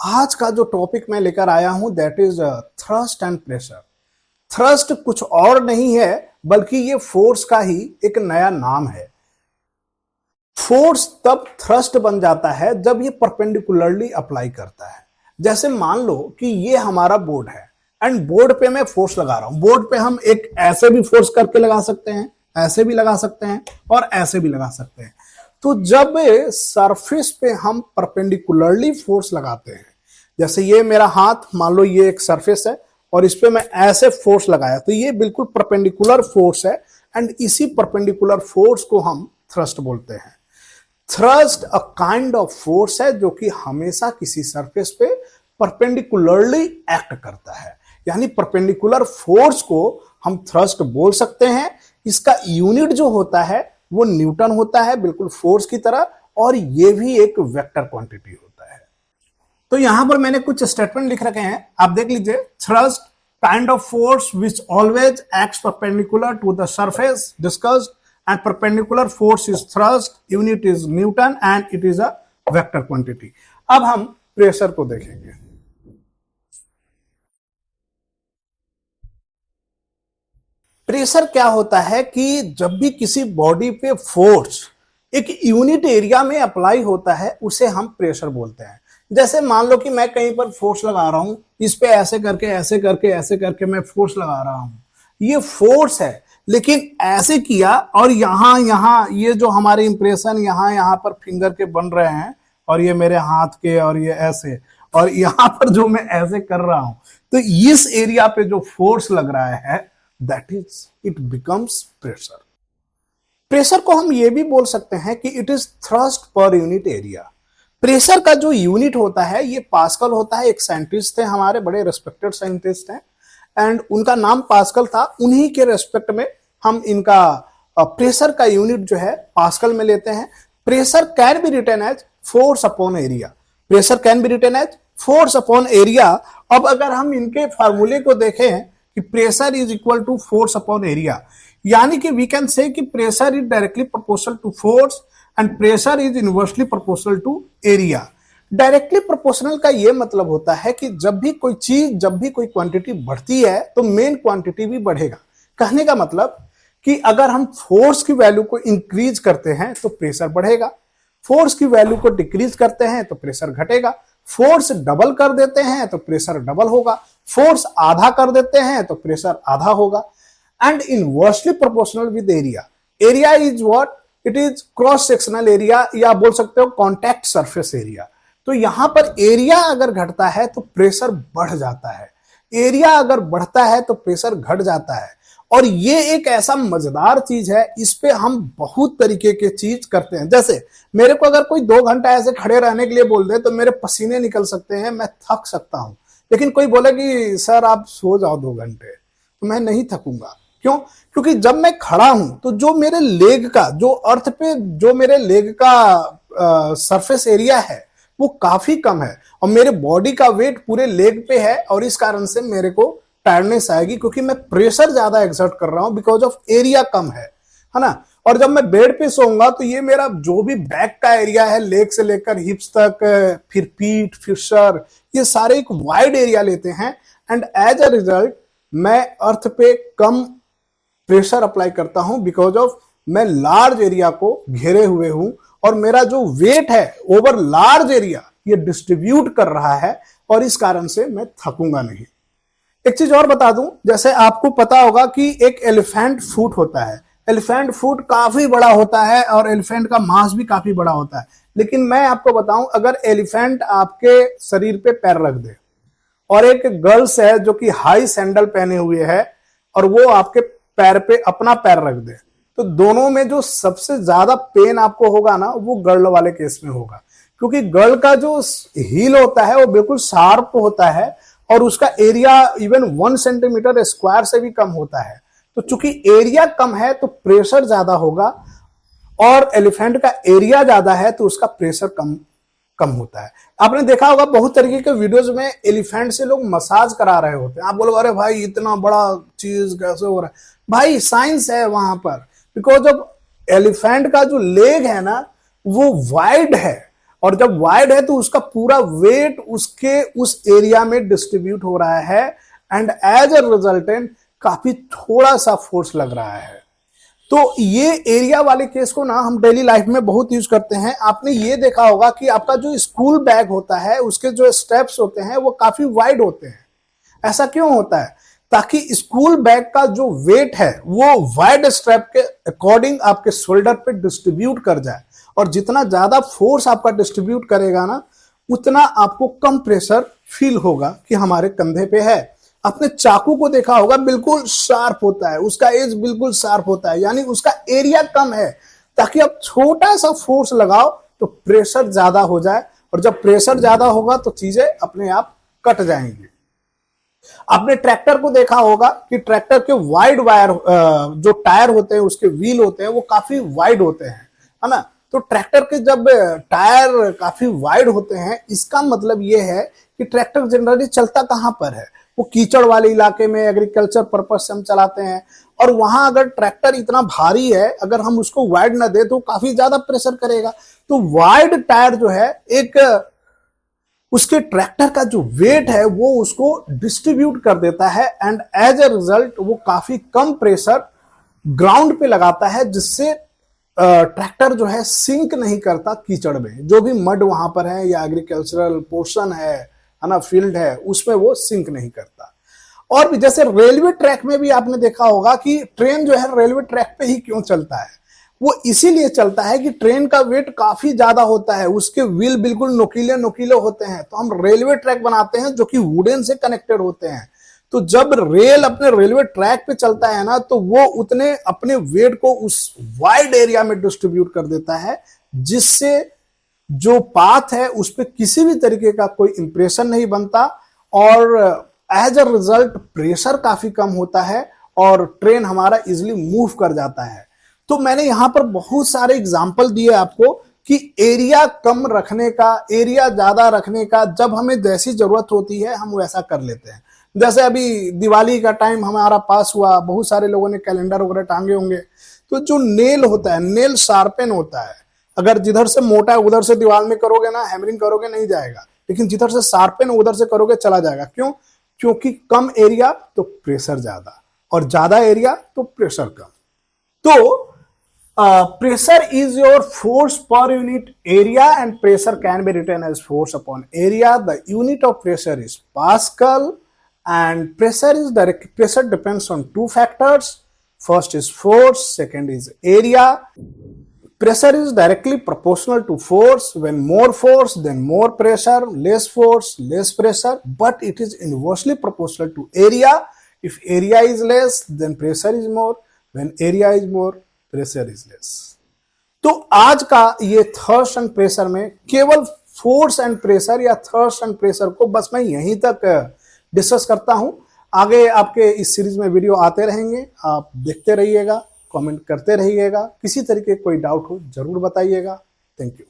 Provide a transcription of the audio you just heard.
आज का जो टॉपिक मैं लेकर आया हूं that is thrust and pressure. Thrust कुछ और नहीं है बल्कि ये फोर्स का ही एक नया नाम है। फोर्स तब थ्रस्ट बन जाता है जब ये परपेंडिकुलरली अप्लाई करता है। जैसे मान लो कि ये हमारा बोर्ड है एंड बोर्ड पे मैं फोर्स लगा रहा हूं। बोर्ड पे हम एक ऐसे भी फोर्स करके लगा सकते हैं, ऐसे भी लगा सकते हैं और ऐसे भी लगा सकते हैं। तो जब सरफेस पे हम परपेंडिकुलरली फोर्स लगाते हैं, जैसे ये मेरा हाथ, मान लो ये एक सरफेस है और इस पे मैं ऐसे फोर्स लगाया, तो ये बिल्कुल परपेंडिकुलर फोर्स है एंड इसी परपेंडिकुलर फोर्स को हम थ्रस्ट बोलते हैं। Thrust a kind of force है जो कि हमेशा किसी सरफेस पे परपेंडिकुलरली एक्ट करता है, यानी परपेंडिकुलर फोर्स को हम थ्रस्ट बोल सकते हैं। इसका यूनिट जो होता है वो न्यूटन होता है, बिल्कुल फोर्स की तरह, और ये भी एक वेक्टर क्वांटिटी होता है। तो यहां पर मैंने कुछ स्टेटमेंट लिख रखे हैं, आप देख लीजिए। Thrust kind of force which always acts perpendicular to the surface discussed and perpendicular force is thrust, unit is Newton and it is a vector quantity। अब हम प्रेशर को देखेंगे। प्रेशर क्या होता है कि जब भी किसी बॉडी पे फोर्स एक यूनिट एरिया में अप्लाई होता है उसे हम प्रेशर बोलते हैं। जैसे मान लो कि मैं कहीं पर फोर्स लगा रहा हूं, इस पे ऐसे करके ऐसे करके ऐसे करके मैं फोर्स लगा रहा हूं, ये फोर्स है, लेकिन ऐसे किया और यहां ये जो हमारे इंप्रेशन यहां पर फिंगर के बन रहे हैं और ये मेरे हाथ के और ये ऐसे, और यहां पर जो मैं ऐसे कर रहा हूं, तो इस एरिया पे जो फोर्स लग रहा है that is it becomes pressure. Pressure को हम ये भी बोल सकते हैं कि it is thrust per unit area. Pressure का जो यूनिट होता है ये पास्कल होता है। एक साइंटिस्ट थे हमारे, बड़े रेस्पेक्टेड साइंटिस्ट हैं एंड उनका नाम पास्कल था। उन्हीं के रेस्पेक्ट में हम इनका प्रेशर का यूनिट जो है पास्कल में लेते हैं। Pressure can be written as force upon area. Pressure can be written as force upon area. अब अगर हम इनके फार्मूले को देखें कि pressure is equal to force upon area, यानी कि वी कैन से कि pressure is directly proportional to force and pressure is inversely proportional to area. Directly proportional का यह मतलब होता है कि जब भी कोई चीज, जब भी कोई क्वांटिटी बढ़ती है तो मेन क्वांटिटी भी बढ़ेगा। कहने का मतलब कि अगर हम फोर्स की वैल्यू को इंक्रीज करते हैं तो प्रेशर बढ़ेगा, फोर्स की वैल्यू को डिक्रीज करते हैं तो प्रेशर घटेगा, फोर्स डबल कर देते हैं तो प्रेशर डबल होगा, फोर्स आधा कर देते हैं तो प्रेशर आधा होगा। And inversely proportional with area. Area is what? It is cross sectional area, या बोल सकते हो कॉन्टैक्ट सरफेस एरिया। तो यहां पर एरिया अगर घटता है तो प्रेशर बढ़ जाता है, एरिया अगर बढ़ता है तो प्रेशर घट जाता है। और ये एक ऐसा मजेदार चीज है, इस पे हम बहुत तरीके के चीज करते हैं। जैसे मेरे को अगर कोई 2 घंटा ऐसे खड़े रहने के लिए बोल दे तो मेरे पसीने निकल सकते हैं, मैं थक सकता हूं। लेकिन कोई बोले कि सर आप सो जाओ 2 घंटे, तो मैं नहीं थकूंगा। क्यों? क्योंकि जब मैं खड़ा हूं तो जो मेरे लेग का, जो अर्थ पे जो मेरे लेग का सरफेस एरिया है वो काफी कम है और मेरे बॉडी का वेट पूरे लेग पे है, और इस कारण से मेरे को टायर्डनेस आएगी क्योंकि मैं प्रेशर ज्यादा एक्सर्ट कर रहा हूं बिकॉज ऑफ एरिया कम है ना। और जब मैं बेड पे सोऊंगा तो ये मेरा जो भी बैक का एरिया है, लेग से लेकर हिप्स तक, फिर पीठ, फिर सर, ये सारे एक वाइड एरिया लेते हैं एंड एज अ रिजल्ट मैं अर्थ पे कम प्रेशर अप्लाई करता हूं बिकॉज ऑफ मैं लार्ज एरिया को घेरे हुए हूं और मेरा जो वेट है ओवर लार्ज एरिया ये डिस्ट्रीब्यूट कर रहा है, और इस कारण से मैं थकूंगा नहीं। एक चीज और बता दूं, जैसे आपको पता होगा कि एक एलिफेंट फुट होता है। एलिफेंट फुट काफी बड़ा होता है और एलिफेंट का मांस भी काफी बड़ा होता है। लेकिन मैं आपको बताऊं, अगर एलिफेंट आपके शरीर पे पैर रख दे और एक गर्ल्स है जो कि हाई सैंडल पहने हुए है और वो आपके पैर पे अपना पैर रख दे, तो दोनों में जो सबसे ज्यादा पेन आपको होगा ना, वो गर्ल वाले केस में होगा। क्योंकि गर्ल का जो हील होता है वो बिल्कुल शार्प होता है और उसका एरिया इवन 1 सेंटीमीटर स्क्वायर से भी कम होता है। तो चूंकि एरिया कम है तो प्रेशर ज्यादा होगा, और एलिफेंट का एरिया ज्यादा है तो उसका प्रेशर कम होता है। आपने देखा होगा बहुत तरीके के वीडियोस में एलिफेंट से लोग मसाज करा रहे होते हैं। आप बोलोगे अरे भाई इतना बड़ा चीज कैसे हो रहा है? भाई साइंस है वहां पर, बिकॉज ऑफ एलिफेंट का जो लेग है ना वो वाइड है और जब वाइड है तो उसका पूरा वेट उसके उस एरिया में डिस्ट्रीब्यूट हो रहा है एंड एज अ रिजल्टेंट काफी थोड़ा सा फोर्स लग रहा है। तो ये एरिया वाले केस को ना हम डेली लाइफ में बहुत यूज करते हैं। आपने ये देखा होगा कि आपका जो स्कूल बैग होता है उसके जो स्टेप्स होते हैं वो काफी वाइड होते हैं। ऐसा क्यों होता है? ताकि स्कूल बैग का जो वेट है वो वाइड स्ट्रैप के अकॉर्डिंग आपके शोल्डर पे डिस्ट्रीब्यूट कर जाए, और जितना ज्यादा फोर्स आपका डिस्ट्रीब्यूट करेगा ना उतना आपको कम प्रेशर फील होगा कि हमारे कंधे पे है। आपने चाकू को देखा होगा, बिल्कुल शार्प होता है, उसका एज बिल्कुल शार्प होता है, यानी उसका एरिया कम है, ताकि आप छोटा सा फोर्स लगाओ तो प्रेशर ज्यादा हो जाए, और जब प्रेशर ज्यादा होगा तो चीजें अपने आप कट जाएंगी। आपने ट्रैक्टर को देखा होगा कि ट्रैक्टर के वाइड वायर जो टायर होते हैं उसके व्हील होते हैं वो काफी वाइड होते हैं, है ना। तो ट्रैक्टर के जब टायर काफी वाइड होते हैं इसका मतलब ये है कि ट्रैक्टर जनरली चलता कहां पर है, वो कीचड़ वाले इलाके में एग्रीकल्चर पर्पज से हम चलाते हैं, और वहां अगर ट्रैक्टर इतना भारी है अगर हम उसको वाइड ना दे तो काफी ज्यादा प्रेशर करेगा। तो वाइड टायर जो है एक उसके ट्रैक्टर का जो वेट है वो उसको डिस्ट्रीब्यूट कर देता है एंड एज अ रिजल्ट वो काफी कम प्रेशर ग्राउंड पे लगाता है, जिससे ट्रैक्टर जो है सिंक नहीं करता कीचड़ में, जो भी मड वहां पर है या एग्रीकल्चरल पोर्शन है ना, फील्ड है, उसमें वो सिंक नहीं करता। और भी जैसे रेलवे ट्रैक में भी आपने देखा होगा कि ट्रेन जो है रेलवे ट्रैक पे ही क्यों चलता है, वो इसीलिए चलता है कि ट्रेन का वेट काफी ज्यादा होता है, उसके व्हील बिल्कुल नुकीले नुकीले होते हैं, तो हम रेलवे ट्रैक बनाते हैं जो कि वुडन से कनेक्टेड होते हैं। तो जब रेल अपने रेलवे ट्रैक पे चलता है ना तो वो उतने अपने वेट को उस वाइड एरिया में डिस्ट्रीब्यूट कर देता है, जिससे जो पाथ है उस पर किसी भी तरीके का कोई इंप्रेशन नहीं बनता, और एज अ रिजल्ट प्रेशर काफी कम होता है और ट्रेन हमारा इजिली मूव कर जाता है। तो मैंने यहां पर बहुत सारे एग्जाम्पल दिए आपको कि एरिया कम रखने का, एरिया ज्यादा रखने का, जब हमें जैसी जरूरत होती है हम वैसा कर लेते हैं। जैसे अभी दिवाली का टाइम हमारा पास हुआ, बहुत सारे लोगों ने कैलेंडर वगैरह टांगे होंगे, तो जो नेल होता है, नेल शार्पन होता है, अगर जिधर से मोटा है उधर से दीवार में करोगे ना, हैमरिंग करोगे नहीं जाएगा, लेकिन जिधर से शार्पन उधर से करोगे चला जाएगा। क्यों? क्योंकि कम एरिया तो प्रेशर ज्यादा, और ज्यादा एरिया तो प्रेशर कम। तो pressure is your force per unit area, and pressure can be written as force upon area. The unit of pressure is Pascal, and pressure depends on two factors. First is force, second is area. Pressure is directly proportional to force. When more force, then more pressure, less force, less pressure, but it is inversely proportional to area. If area is less, then pressure is more. When area is more, pressure is less. तो आज का ये thirst and pressure में केवल force and pressure या thirst and pressure को बस मैं यहीं तक डिस्कस करता हूं। आगे आपके इस सीरीज में वीडियो आते रहेंगे, आप देखते रहिएगा, कमेंट करते रहिएगा, किसी तरीके कोई डाउट हो जरूर बताइएगा। Thank you.